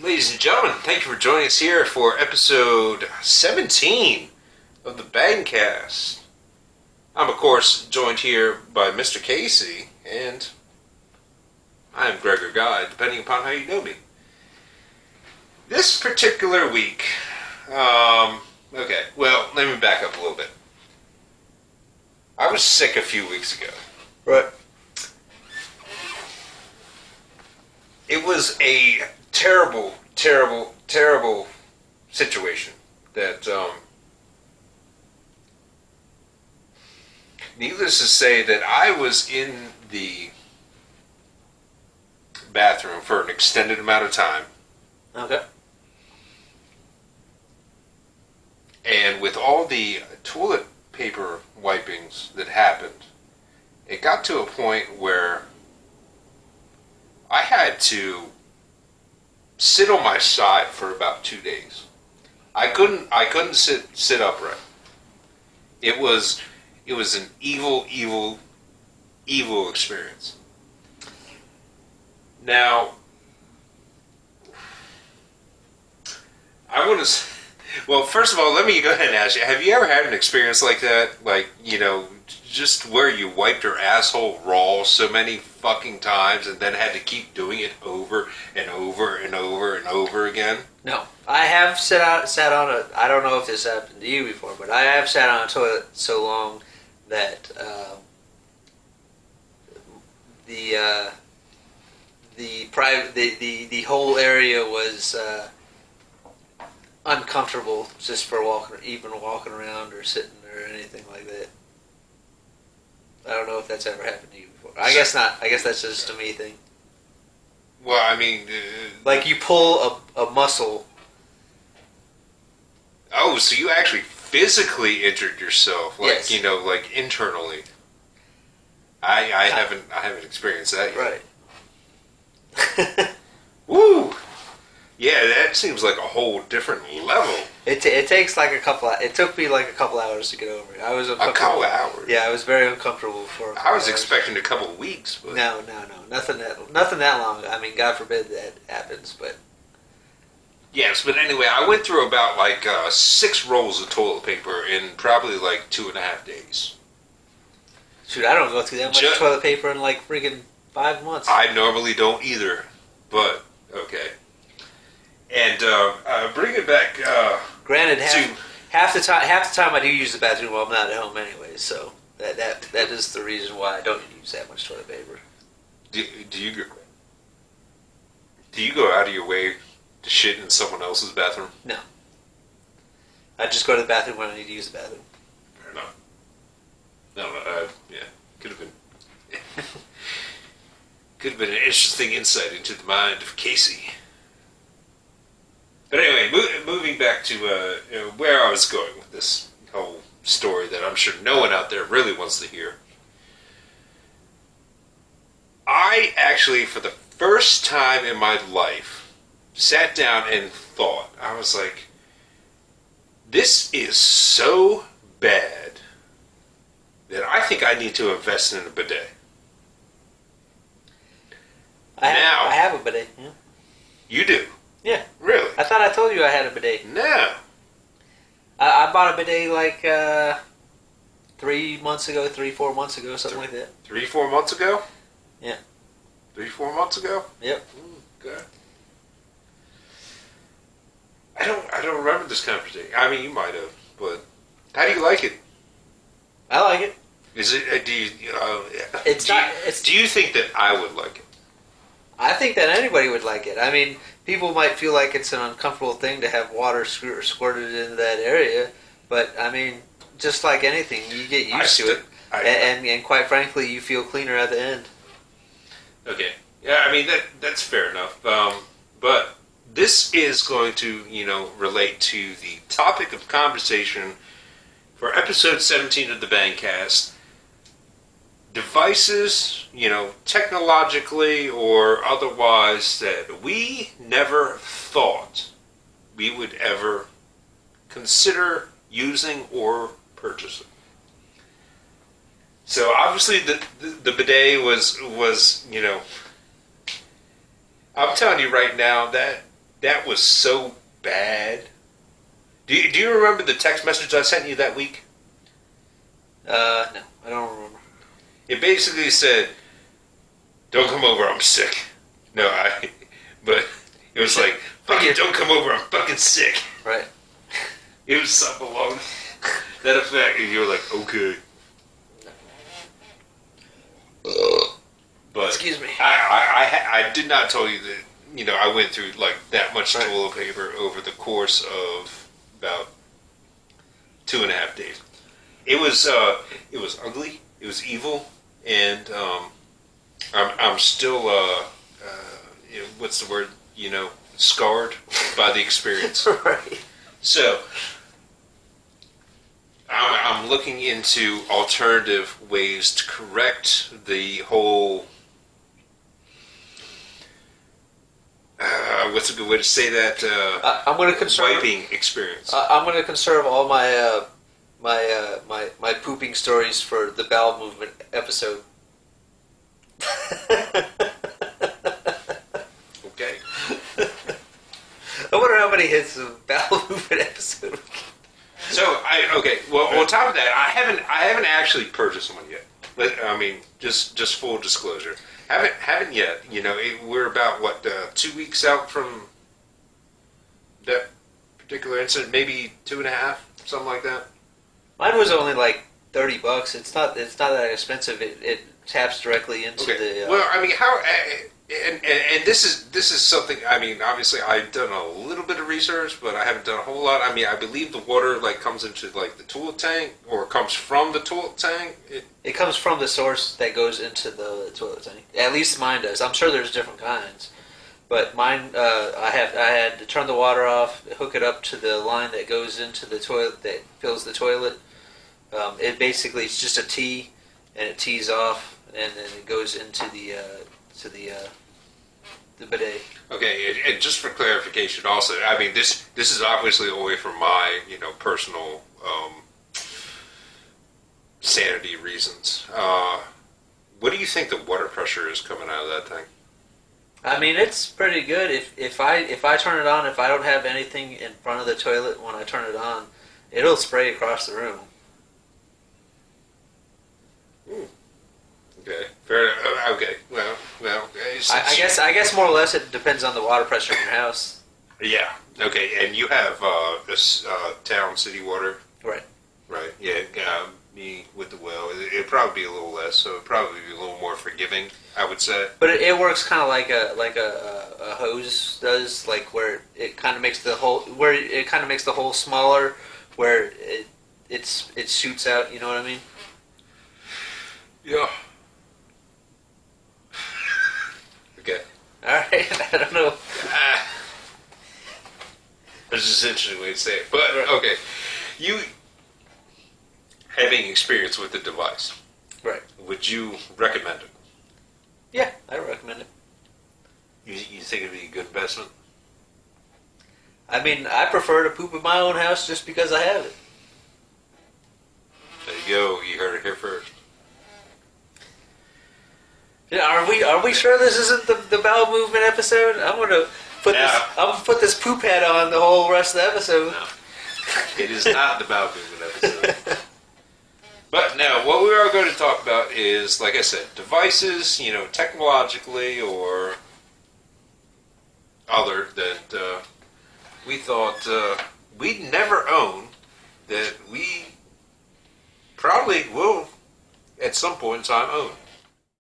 Ladies and gentlemen, thank you for joining us here for episode 17 of the Bagcast. I'm, of course, joined here by Mr. Casey, and I am Gregor Guy, depending upon how you know me. This particular week, let me back up a little bit. I was sick a few weeks ago. Right. It was a terrible, terrible, terrible situation that, needless to say that I was in the bathroom for an extended amount of time. Okay. And with all the toilet paper wipings that happened, it got to a point where I had to sit on my side for about 2 days. I couldn't sit upright. It was an evil experience. Now, I want to. Well, first of all, let me go ahead and ask you: have you ever had an experience like that? Like, just where you wiped your asshole raw so many fucking times and then had to keep doing it over and over and over and over again? No, I have sat on a. I don't know if this happened to you before, but I have sat on a toilet so long that the whole area was uncomfortable just for walking around or sitting or anything like that. I don't know if that's ever happened to you before. I guess not. I guess that's just a me thing. Well, I mean, like you pull a muscle. Oh, so you actually physically injured yourself, like yes. Like internally. I haven't experienced that yet. Right. Woo! Yeah, that seems like a whole different level. It takes like it took me like a couple hours to get over it. I was a couple hours. Yeah, I was very uncomfortable for. I was expecting a couple of weeks, but no, nothing that long. I mean, God forbid that happens, but yes. But anyway, I went through about 6 rolls of toilet paper in probably 2.5 days. Shoot, I don't go through that much toilet paper in freaking 5 months. I normally don't either, but okay. And bring it back. Granted, half the time I do use the bathroom while I'm not at home anyway. So that is the reason why I don't use that much toilet paper. Do you go out of your way to shit in someone else's bathroom? No. I just go to the bathroom when I need to use the bathroom. Fair enough. No, yeah, could have been. Could have been an interesting insight into the mind of Casey. But anyway, moving back to where I was going with this whole story that I'm sure no one out there really wants to hear. I actually, for the first time in my life, sat down and thought. I was like, this is so bad that I think I need to invest in a bidet. I have a bidet. Yeah. You do? Yeah. Really? I thought I told you I had a bidet. No. I bought a bidet 3 months ago, 4 months ago, something like that. 3-4 months ago? Yeah. 3-4 months ago? Yep. Okay. I don't remember this conversation. I mean, you might have, but how do you like it? I like it. Is it? Do you? Do you think that I would like it? I think that anybody would like it. I mean, people might feel like it's an uncomfortable thing to have water squirted into that area, but I mean, just like anything, you get used to it, and quite frankly, you feel cleaner at the end. Okay, yeah, I mean that's fair enough. But this is going to relate to the topic of conversation for episode 17 of the Bagcast. Devices, technologically or otherwise, that we never thought we would ever consider using or purchasing. So obviously the bidet was I'm telling you right now that That was so bad. Do you remember the text message I sent you that week? No, I don't remember. It basically said, "Don't come over, I'm sick." No, but it was like, "Fucking don't come over, I'm fucking sick." Right. It was something along that effect, and you were like, "Okay." But excuse me. I did not tell you that. I went through like that much toilet paper over the course of about 2.5 days. It was ugly. It was evil, and I'm still what's the word? Scarred by the experience. Right. So I'm looking into alternative ways to correct the whole. What's a good way to say that? I'm going to conserve wiping experience. I'm going to conserve all my my pooping stories for the bowel movement episode. Okay. I wonder how many hits the bowel movement episode. So Well, on top of that, I haven't actually purchased one yet. I mean, just full disclosure, haven't yet. We're about 2 weeks out from that particular incident, maybe 2.5, something like that. Mine was only like $30. It's not that expensive. It taps directly into the. Well, I mean, how? And this is something. I mean, obviously, I've done a little bit of research, but I haven't done a whole lot. I mean, I believe the water comes into the toilet tank, or comes from the toilet tank. It comes from the source that goes into the toilet tank. At least mine does. I'm sure there's different kinds, but mine. I had to turn the water off, hook it up to the line that goes into the toilet that fills the toilet. It basically is just a T, and it tees off, and then it goes into the bidet. Okay, and just for clarification, also, I mean, this is obviously only for my personal sanity reasons. What do you think the water pressure is coming out of that thing? I mean, it's pretty good. If I turn it on, if I don't have anything in front of the toilet when I turn it on, it'll spray across the room. Okay, fair enough. Okay, well. I guess more or less it depends on the water pressure in your house. Yeah. Okay, and you have this town city water. Right. Right. Yeah. Me with the well, it'd probably be a little less, so it'd probably be a little more forgiving, I would say. But it works kind of like a hose does, like where it kind of makes the hole smaller, where it shoots out. You know what I mean? Yeah. Okay. All right. I don't know. That's just an interesting way to say it. But okay, you having experience with the device, right? Would you recommend it? Yeah, I recommend it. You think it'd be a good investment? I mean, I prefer to poop in my own house just because I have it. There you go. You heard it here first. Yeah, are we sure this isn't the bowel movement episode? I'm gonna put this poop hat on the whole rest of the episode. No, it is not the bowel movement episode. But now, what we are going to talk about is, like I said, devices, technologically or other that we thought we'd never own, that we probably will at some point in time own.